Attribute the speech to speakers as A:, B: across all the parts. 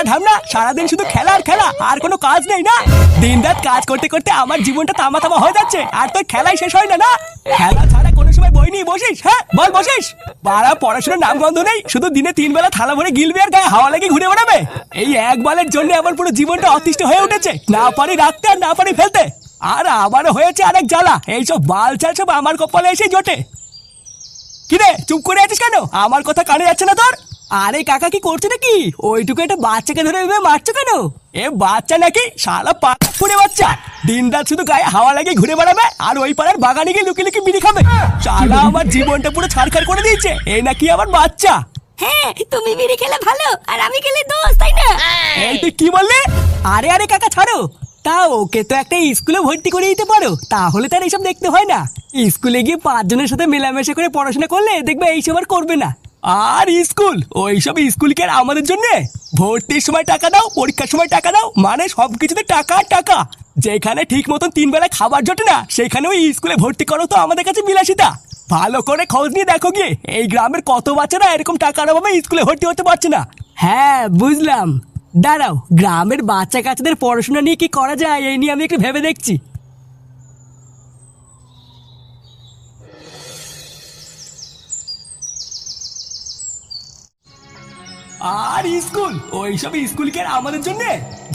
A: ঢামনা সারাদিন শুধু খেলা আর খেলা, আর কোনো কাজ নেই না? দিন রাত কাজ করতে করতে আমার জীবনটা তামা তামা হয়ে যাচ্ছে, আর তোর খেলাই শেষ হয় না? না খেলা ছাড়া কোনো সময় বই নিয়ে বসিস? হ্যাঁ বল বসিস? বাড়া পড়াশোনার নাম গন্ধ নেই, শুধু দিনে 3 বেলা থালা ভরে গিলবি আর গায়ে হাওয়া লাগিয়ে ঘুরে বেড়াবে। এই এক বালের জন্য আমার পুরো জীবনটা অতিষ্ঠ হয়ে উঠেছে, না পারি রাখতে আর না পারি ফেলতে। আর আমারও হয়েছে আরেক জ্বালা, এইসব বাল চাল সব আমার কপালে এসে জোটে। কিরে চুপ করে আছিস কেন? আমার কথা কানে যাচ্ছে না তোর? আরে কাকা কি করছো নাকি? ওইটুকু একটা বাচ্চাকে ধরে এভাবে মারছো কেন? এ বাচ্চা নাকি? শালা পাকা ফুড়ে বাচ্চা, দিন রাত শুধু গায়ে হাওয়া লাগিয়ে ঘুরে বেড়াবে আর ওই পাড়ার বাগানে গিয়ে লুকিয়ে লুকিয়ে বিড়ি খাবে। শালা আমার জীবনটা পুরো ছাড়খাড় করে দিয়েছে, এই নাকি আমার বাচ্চা?
B: হ্যাঁ তুমি বিড়ি খেলে ভালো আর আমি খেলে দোষ, তাই না?
A: এই তুই কি বললি? আরে আরে কাকা ছাড়ো। তা ওকে তো একটা স্কুলে ভর্তি করে দিতে পারো, তাহলে তার এইসব দেখতে হয় না। স্কুলে গিয়ে 5 জনের সাথে মেলামেশা করে পড়াশোনা করলে দেখবে এইসব আর করবে না। আর স্কুল, ওইসব স্কুল কি আর আমাদের জন্য? ভর্তির সময় টাকা দাও, পরীক্ষার সময় টাকা দাও, মানে সবকিছুতে টাকা টাকা। যেখানে ঠিক মতন 3 বেলা খাবার জোটে না, সেখানে ওই স্কুলে ভর্তি করো তো আমাদের কাছে বিলাসিতা। ভালো করে খোঁজ নিয়ে দেখো গিয়ে এই গ্রামের কত বাচ্চারা এরকম টাকার অভাবে স্কুলে ভর্তি হতে পারছে না। হ্যাঁ বুঝলাম, দাঁড়াও গ্রামের বাচ্চা কাচ্চাদের পড়াশোনা নিয়ে কি করা যায় এই নিয়ে আমি একটু ভেবে দেখছি। আর স্কুল, ওইসব স্কুল কি আর আমাদের জন্য?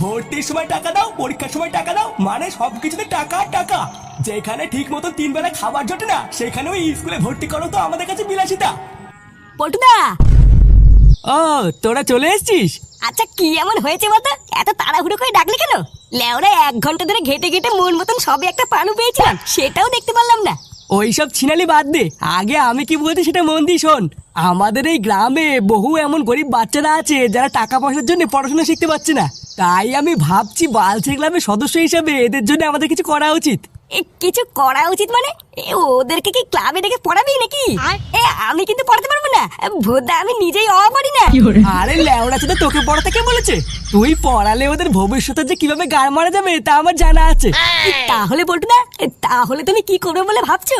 A: ভর্তির সময় টাকা দাও, পরীক্ষার সময় টাকা দাও, মানে সবকিছুতে টাকা টাকা। যেখানে ঠিক মতো 3 বেলা খাবার জোটে না, সেখানে ওই স্কুলে ভর্তি করো তো আমাদের কাছে বিলাসিতা।
B: পটুদা,
A: ও তোরা চলে এসেছিস?
B: আচ্ছা কি এমন হয়েছে বলতো? এত তাড়াহুড়ো করে ডাকলি কেন? লেওরা 1 ঘন্টা ধরে ঘেটে ঘেটে মন মতন সবে একটা পানু পেয়েছিলাম, সেটাও দেখতে পারলাম না।
A: ওইসব ছিনালি বাদ দে, আগে আমি কি বলতে সেটা মন দিয়ে শোন। আমাদের এই গ্রামে বহু এমন গরিব বাচ্চারা আছে যারা টাকা পয়সার জন্য পড়াশোনা শিখতে পারছে না। তাই আমি ভাবছি বালছে ক্লাবের সদস্য হিসেবে এদের জন্য আমাদের কিছু করা উচিত।
B: কিছু করা উচিত মানে? ওদেরকে কি ক্লাবে ডেকে পড়াবি নাকি? আমি কিন্তু পড়াতে পারবো না ভোদা, আমি নিজেই পারি না।
A: আরে লেওড়া ছেলে, তোকে পড়াতে কে বলেছে? তুই পড়ালে ওদের ভবিষ্যতে যে কিভাবে গাড় মারা যাবে তা আমার জানা আছে।
B: তাহলে বলতো না, তাহলে তুমি কি করবে বলে ভাবছো?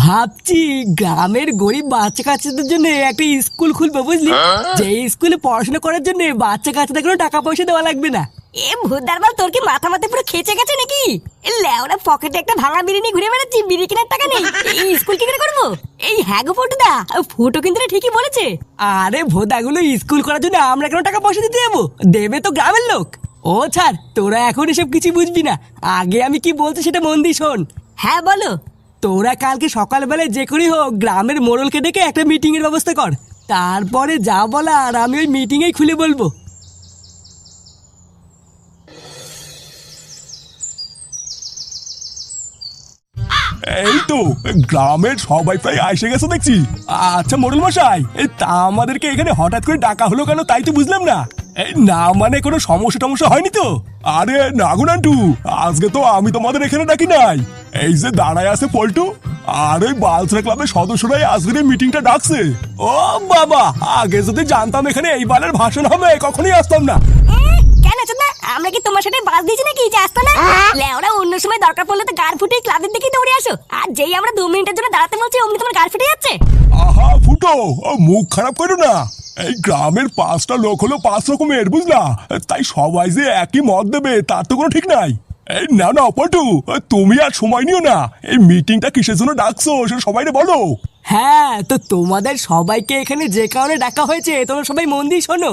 A: ভাবছি গ্রামের গরিব বাচ্চা কাচ্চাদের জন্য একটা স্কুল খুলবো, বুঝলি? যে স্কুলে পড়াশোনা করার জন্য বাচ্চা কাচ্চাদের কোনো টাকা পয়সা দেওয়া লাগবে না।
B: ভূতদার বাল, তোর কি মাথা মাথা পুরো খেচে গেছে নাকি? লেওরা পকেটে একটা ভাঙা বিড়ি নিয়ে ঘুরে বেড়াচ্ছি, বিড়ি কেনার টাকা নেই, এই স্কুল কি করে করবো? এই হ্যাঁ গো পটুদা, ফুটো কিন্তু ঠিকই বলেছে।
A: আরে ভোদাগুলো স্কুল করার জন্য আমরা কেন টাকা পয়সা দিতে যাবো? দেবে তো গ্রামের লোক। ও ছাড়, তোরা এখন এসব কিছু বুঝবি না। আগে আমি কি বলছি সেটা মন দিয়ে শোন।
B: হ্যাঁ বলো।
A: তোরা কালকে সকালবেলায় যে করেই হোক গ্রামের মোড়লকে ডেকে একটা মিটিং এর ব্যবস্থা কর। তারপরে যা বলার আমি ওই মিটিং এই খুলে বলবো।
C: এই তো গ্রামের সবাই প্রায় এসে গেছে দেখছি।
A: আচ্ছা মোড়ল মশাই, তা আমাদেরকে এখানে হঠাৎ করে ডাকা হলো কেন তাই তো বুঝলাম না।
C: এই না মানে কোনো সমস্যা টমস্যা হয়নি তো? আরে না গো নান্টু, আজকে তো আমি তোমাদের এখানে ডাকি নাই। এই যে দাঁড়ায় আছে পল্টু আর ওই বালসরা ক্লাবের সদস্যরাই আজকের এই মিটিংটা ডাকছে।
A: ও বাবা, আগে যদি জানতাম এখানে এই বালের ভাষণ হবে কখনোই আসতাম না।
B: কেন চোদনা, আমরা কি তোমার সাথে বাস দিয়েছি নাকি যে আসতো না? লেওরা অন্য সময় দরকার পড়লে তো গার ফুটে ক্লাবের দিকে দৌড়ে আসো, আর যেই আমরা 2 মিনিটের জন্য দাঁড়াতে বলছি অমনি তোমার গার ফুটে যাচ্ছে।
C: আহা ফুটো, মুখ খারাপ করো না। এই গ্রামের 5টা লোক হলো 5 রকমের, বুঝলা? তাই সবাই যে একই মত দেবে তার তো কোনো ঠিক নাই। এই না না পল্টু, তুমি আর সময় নিও না। এই মিটিংটা কিসের জন্য ডাকছো সেটা সবাইকে বলো।
A: হ্যাঁ, তো তোমাদের সবাইকে এখানে যে কারণে ডাকা হয়েছে তোমরা সবাই মন দিয়ে শোনো।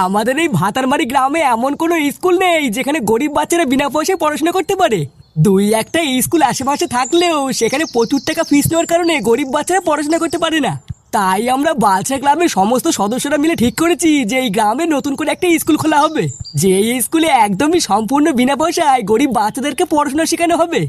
A: আমাদের এই ভাতারমারি গ্রামে এমন কোনো স্কুল নেই যেখানে গরিব বাচ্চারা বিনা পয়সায় পড়াশোনা করতে পারে। 2-1টা স্কুল আশেপাশে থাকলেও সেখানে প্রচুর টাকা ফিস নেওয়ার কারণে গরিব বাচ্চারা পড়াশোনা করতে পারে না। তাই আমরা বালছা ক্লাবের সমস্ত সদস্যরা মিলে ঠিক করেছি যে এই গ্রামে নতুন করে একটা স্কুল খোলা হবে, যে এই স্কুলে একদমই সম্পূর্ণ বিনা পয়সায় গরিব বাচ্চাদেরকে পড়াশোনা শেখানো হবে।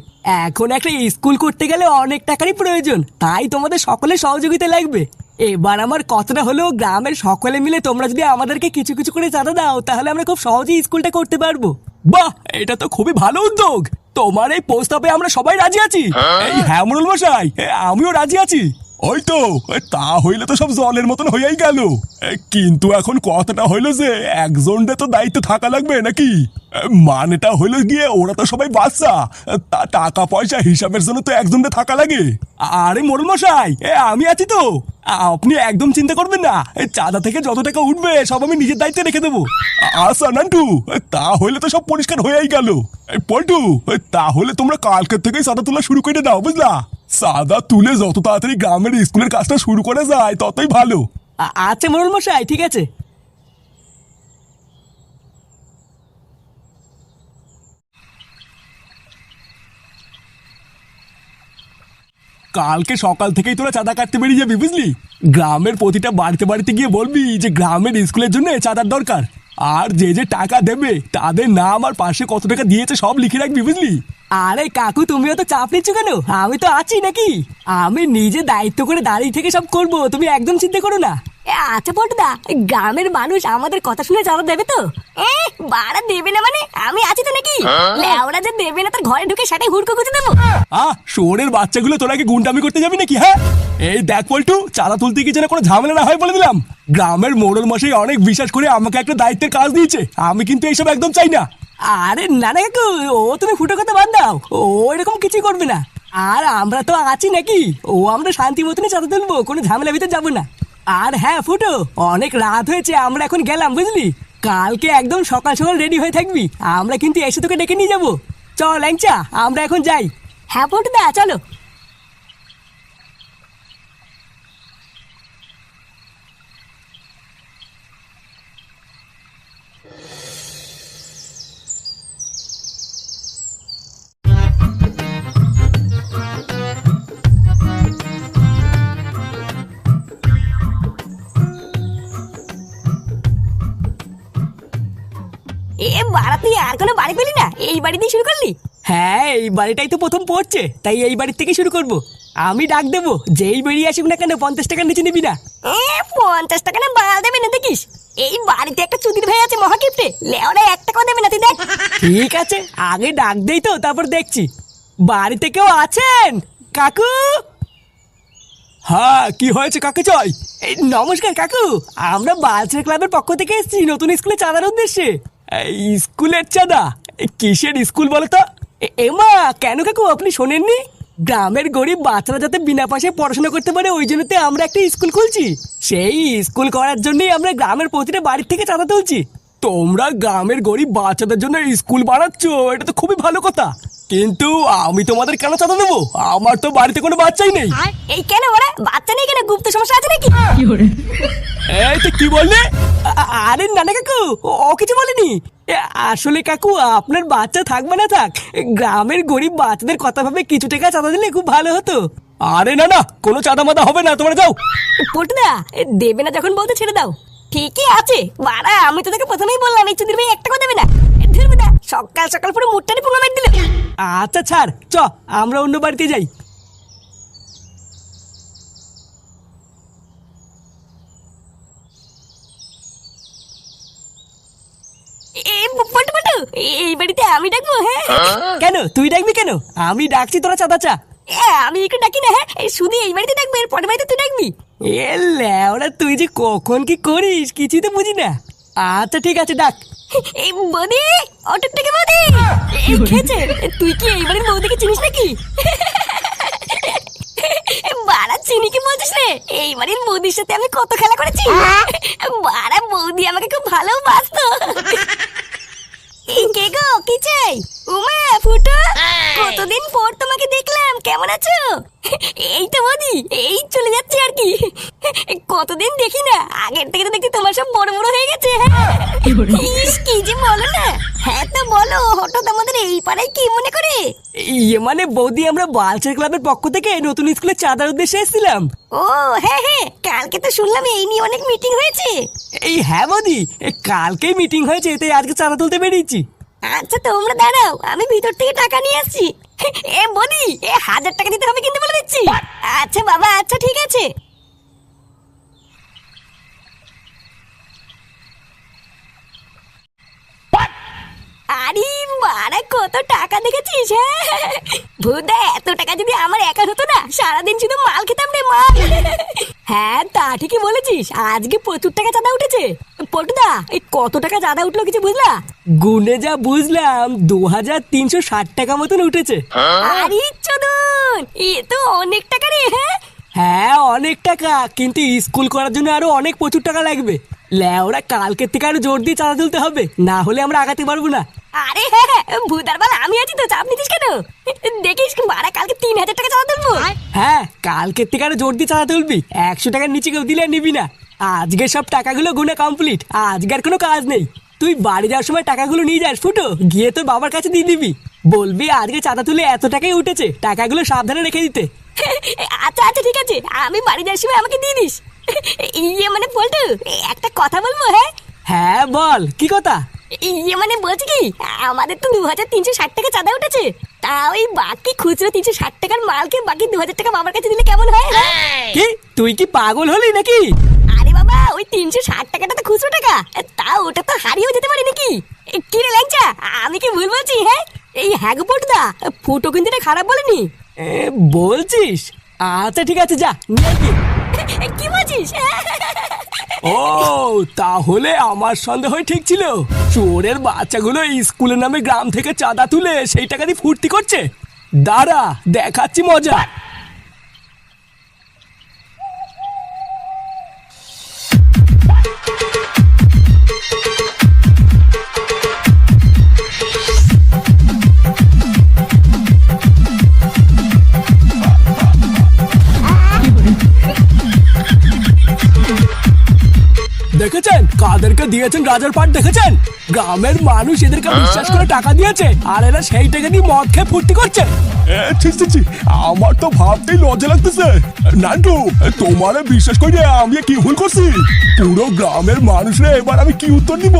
A: এখন একটা স্কুল করতে গেলে অনেক টাকারই প্রয়োজন, তাই তোমাদের সকলের সহযোগিতা লাগবে। এবার আমার কথাটা হলো, গ্রামের সকলে মিলে তোমরা যদি আমাদেরকে কিছু কিছু করে চাঁদা দাও তাহলে আমরা খুব সহজেই স্কুলটা করতে পারবো।
C: বাহ, এটা তো খুবই ভালো উদ্যোগ। তোমার এই প্রস্তাবে আমরা সবাই রাজি আছি। এই হ্যাঁ মোড়ল মশাই, আমিও রাজি আছি। ওই তো, তা হইলে তো সব জলের মতন হয়েই গেল। কিন্তু এখন কথাটা হইলো যে একজনটা তো দায়িত্ব থাকা লাগবে নাকি? মানেটা হইলো গিয়ে ওরা তো সবাই বাচ্চা, তা টাকা পয়সা হিসাবের জন্য তো একজনটা থাকা লাগে।
A: আরে মোড়ল মশাই, আমি আছি তো। আপনি একদম চিন্তা করবেন না, চাঁদা থেকে যত টাকা উঠবে সব আমি নিজের দায়িত্বে রেখে দেবো।
C: আচ্ছা নান্টু, তা হইলে তো সব পরিষ্কার হয়েই গেল। পল্টু, তাহলে তোমরা কালকের থেকেই চাঁদা তোলা শুরু করে দাও, বুঝলা? চাঁদা তুলে যত তাড়াতাড়ি গ্রামের স্কুলের কাজটা শুরু করে যায় ততই ভালো।
A: আচ্ছা মোড়ল মশাই, ঠিক আছে। কালকে সকাল থেকেই তোরা চাঁদা কাটতে বেরিয়ে যাবি, বুঝলি? গ্রামের প্রতিটা বাড়িতে বাড়িতে গিয়ে বলবি যে গ্রামের স্কুলের জন্য চাঁদার দরকার। আর যে যে টাকা দেবে তাদের নাম আর পাশে কত টাকা দিয়েছে সব লিখে রাখবি, বুঝলি? আরে কাকু, তুমিও তো চাপ নিচ্ছ কেন? আমি তো আছি নাকি। আমি নিজে দায়িত্ব করে দাঁড়িয়ে থেকে সব করব, তুমি একদম চিন্তা করো না।
B: আচ্ছা পটুদা, গ্রামের মানুষ আমাদের কথা শুনে চাঁদা দেবে তো? বাড়া দেবে না মানে? আমি আছি তো নাকি? লেওরা যে দেবে না তার ঘরে ঢুকে সেটাই হুড়কো গুঁজে দেবো।
A: শোরের বাচ্চাগুলো তোরা কি গুন্ডামি করতে যাবি নাকি? হ্যাঁ, এই দেখ পল্টু, চাঁদা তুলতে কি যেন কোনো ঝামেলা না হয় বলে দিলাম। গ্রামের মোড়ল মশাই অনেক বিশ্বাস করে আমাকে একটা দায়িত্বের কাজ দিয়েছে, আমি কিন্তু এইসব একদম চাই না। আরে না না কাকু, ও তুমি ফুটো কথা বাদ দাও, ও এরকম কিছুই করবে না। আর আমরা তো আছি নাকি, ও আমরা শান্তি মতনই চাঁদা তুলবো, কোনো ঝামেলা ভিতরে যাবো না। আর হ্যাঁ ফুটো, অনেক রাত হয়েছে, আমরা এখন গেলাম, বুঝলি? কালকে একদম সকাল সকাল রেডি হয়ে থাকবি, আমরা কিন্তু এসে তোকে ডেকে নিয়ে যাবো। চল ল্যাংচা, আমরা এখন যাই।
B: হ্যাঁ পটুদা, চলো। বাড়া তুই আর কোনো বাড়ি পেলি না? এই বাড়ি দিয়ে শুরু করলি?
A: হ্যাঁ, এই বাড়িটাই তো প্রথম পড়ছে, তাই এই বাড়ির থেকে শুরু করব। আমি ডাক দেবো, যেই বেরিয়ে আসুক না কেন 50 টাকার নিচে নিবি না।
B: 50 টাকা না বাড়া দেবে না দেখিস? এই বাড়িতে একটা চুদির ভাই আছে মহাকিপ্টে, লেওরা 1 টাকাও দেবে না, তুই দেখ।
A: ঠিক আছে, আগে ডাক দেই তো, তারপর দেখছি। বাড়িতে কেউ আছেন? কাকু? হ্যাঁ, কি হয়েছে কাকু? চাই? নমস্কার কাকু, আমরা বালচার ক্লাবের পক্ষ থেকে এসেছি নতুন স্কুলে চাঁদার উদ্দেশ্যে। স্কুলের চাঁদা? কিসের স্কুল বলো তো? এমা, কেন কাকু আপনি শোনেননি? গ্রামের গরিব বাচ্চারা যাতে বিনা পয়সায় পড়াশোনা করতে পারে, ওই জন্যতে আমরা একটা স্কুল খুলছি। সেই স্কুল করার জন্যই আমরা গ্রামের প্রতিটা বাড়ির থেকে চাঁদা তুলছি। তোমরা গ্রামের গরিব বাচ্চাদের জন্য স্কুল বানাচ্ছ, এটা তো খুবই ভালো কথা। কিন্তু আমি তোমাদের কেন চাঁদা দেবো? আমার তো বাড়িতে কোনো বাচ্চাই নেই।
B: এই কেন ওরা বাচ্চা নেই কেন? গুপ্ত সমস্যা আছে নাকি?
A: এই তো কি বললে? আরে নানা কাকু, ও কিছু বলেনি। আসলে কাকু, আপনার বাচ্চা থাকবে না থাক, গ্রামের গরিব বাচ্চাদের কথা ভাবে কিছু টাকা চাঁদা দিলে খুব ভালো হতো। আরে না না, কোনো চাঁদা মাদা হবে না, তোমরা যাও।
B: পটুদা, দেবে না যখন বলতে ছেড়ে দাও। ঠিকই আছে বাড়া, আমি তো তোকে প্রথমেই বললাম এই চুদির ভাই 1 টাকাও দেবে না। ধুরবুদা, সকাল সকাল পুরো মুটটারে পুঙ্গা মার দিল।
A: আচ্ছা ছাড়, চ আমরা অন্য বাড়িতে যাই।
B: পটু পটু, এই বাড়িতে আমি ডাকবো? হ্যাঁ
A: কেন তুই ডাকবি কেন? আমি ডাকছি, তোরা চাঁদা চা।
B: আমি একটু ডাকি না? হ্যাঁ, শুধু এই বাড়িতে ডাকবো, এর পরের বাড়িতে তুই ডাকবি?
A: এ ল্যাওড়া, তুই যে কখন কি করিস কিছুই তো বুঝি না। আচ্ছা ঠিক আছে, ডাক।
B: এই বৌদি, অটুকটাকে বৌদি, এই খেয়েছে। তুই কি এই বাড়ির বৌদিকে চিনিস নাকি? বাড়া চিনি কি বলছিস রে? এই বাড়ির বৌদির সাথে আমি কত খেলা করেছি। বাড়া বৌদি আমাকে খুব ভালোবাসতো। এই কে গো, কি চাই? উমা, ফুটো, কতদিন পর তোমাকে দেখলাম, কেমন আছো? এই তো বৌদি, এই চলে যাচ্ছে আর কি। কতদিন দেখি না, আগের থেকে তো দেখছি তোমার সব বড় বড় হয়ে গেছে। ইস, কি যে বলো না। হ্যাঁ তো বলো, হঠাৎ আমাদের এই পাড়ায় কি মনে করে?
A: মানে বৌদি, আমরা বালচার ক্লাবের পক্ষ থেকে নতুন স্কুলে চাঁদার উদ্দেশ্যে এসেছিলাম।
B: ও হ্যাঁ হ্যাঁ, কালকে তো শুনলাম এই নিয়ে অনেক মিটিং হয়েছে।
A: হ্যাঁ বৌদি, কালকেই মিটিং হয়েছে, তাই আজকে চাঁদা তুলতে বেরিয়েছি।
B: আচ্ছা তোমরা দাঁড়াও, আমি ভিতর থেকে টাকা নিয়ে আসছি। এ বৌদি, 1000 টাকা দিতে হবে কিন্তু বলে দিচ্ছি। আচ্ছা বাবা, আচ্ছা ঠিক আছে। আরে বাড়া কত টাকা দেখেছিস? হ্যাঁ ভুদা, এত টাকা যদি আমার একা হতো না, সারাদিন শুধু মাল খেতাম রে মাল। হ্যাঁ তা ঠিকই বলেছিস, আজকে প্রচুর টাকা চাঁদা উঠেছে। পটুদা, এই কত টাকা চাঁদা উঠলো কিছু বুঝলা?
A: গুনে যা বুঝলাম 2360 টাকা মতন উঠেছে।
B: আরে চোদন, এ তো অনেক টাকা রে। হ্যাঁ
A: হ্যাঁ অনেক টাকা, কিন্তু স্কুল করার জন্য আরো অনেক প্রচুর টাকা লাগবে। লেওরা কালকের থেকে আরো জোর দিয়ে চাঁদা তুলতে হবে, না হলে আমরা আগাতে পারবো না।
B: আরে হ্যাঁ হ্যাঁ, ভুদার বাল আমি আছি তো, চাপ নিতিস কেন? দেখিস বাড়া কালকে 3000 টাকা চাঁদা তুলবো।
A: হ্যাঁ কালকের থেকে আরো জোর দিয়ে চাঁদা তুলবি, 100 টাকার নিচে কেউ দিলে নিবি না। আজকে সব টাকাগুলো গুনে কমপ্লিট, আজকে আর কোনো কাজ নেই। তুই বাড়ি যাওয়ার সময় টাকাগুলো নিয়ে যাস ফুটো, গিয়ে তোর বাবার কাছে দিয়ে দিবি, বলবি আজকে চাঁদা তুলে এত টাকাই উঠেছে, টাকাগুলো সাবধানে রেখে দিতে।
B: আচ্ছা আচ্ছা ঠিক আছে, আমি বাড়ি যাওয়ার সময় আমাকে দিয়ে দিস। ইয়ে মানে পল্টু, একটা কথা বলবো? হ্যাঁ
A: হ্যাঁ বল, কি কথা?
B: ইয়ে মানে বলছি কি, আমাদের তো 2360 টাকা চাঁদা উঠেছে, তা ওই বাকি খুচরো 360 টাকার মালকে বাকি 2000 টাকা বাবার কাছে দিলে কেমন হয়?
A: কি তুই কি পাগল হলি নাকি?
B: আরে বাবা, ওই 360 টাকাটা তো খুচরো টাকা, তা ওটা তো হারিয়েও যেতে পারে নাকি? কি রে ল্যাংচা, আমি কি ভুল বলছি? হ্যাঁ এই হ্যাঁ গো পটুদা, ফুটো কিন্তু এটা খারাপ বলেনি।
A: বলছিস? আচ্ছা ঠিক আছে, যা নিয়ে আয় গিয়ে।
B: কি বলছিস?
A: ও তাহলে আমার সন্দেহ ঠিক ছিল, চোরের বাচ্চাগুলো স্কুলের নামে গ্রাম থেকে চাঁদা তুলে সেই টাকা দিয়ে ফুর্তি করছে। দাঁড়া দেখাচ্ছি মজা। দেখেছেন কাদেরকে দিয়েছেন রাজার পাট? দেখেছেন গ্রামের মানুষ এদেরকে বিশ্বাস করে টাকা দিয়েছে, আর এরা সেই টাকা দিয়ে মদ খেয়ে ফুর্তি করছে।
C: ছি ছি ছি, আমার তো ভাবতেই লজ্জা লাগতেছে। নান্টু, তোমারে বিশ্বাস করে আমি কি ভুল করছি? পুরো গ্রামের মানুষরা এবার আমি কি উত্তর দিব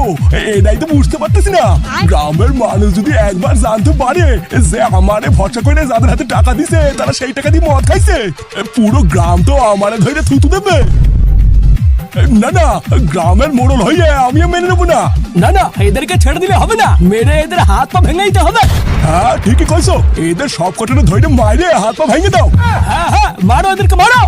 C: এটাই তো বুঝতে পারতেছি না। গ্রামের মানুষ যদি একবার জানতে পারে যে আমারে ভরসা করে যাদের হাতে টাকা দিছে তারা সেই টাকা দিয়ে মদ খাইছে, পুরো গ্রাম তো আমারে ধরে থুতু দেবে। না না, গ্রামের মোড়ল হইয়ে আমি মেনে নেবো না।
A: না না, এদেরকে ছেড়ে দিলে হবে না, মেরে এদের হাত পা ভেঙে দিতে হবে।
C: হ্যাঁ ঠিকই কইছো, এদের সব কটানে ধরে মাইরে হাত পা ভেঙে দাও।
A: হ্যাঁ হ্যাঁ, মারো এদেরকে, মারো।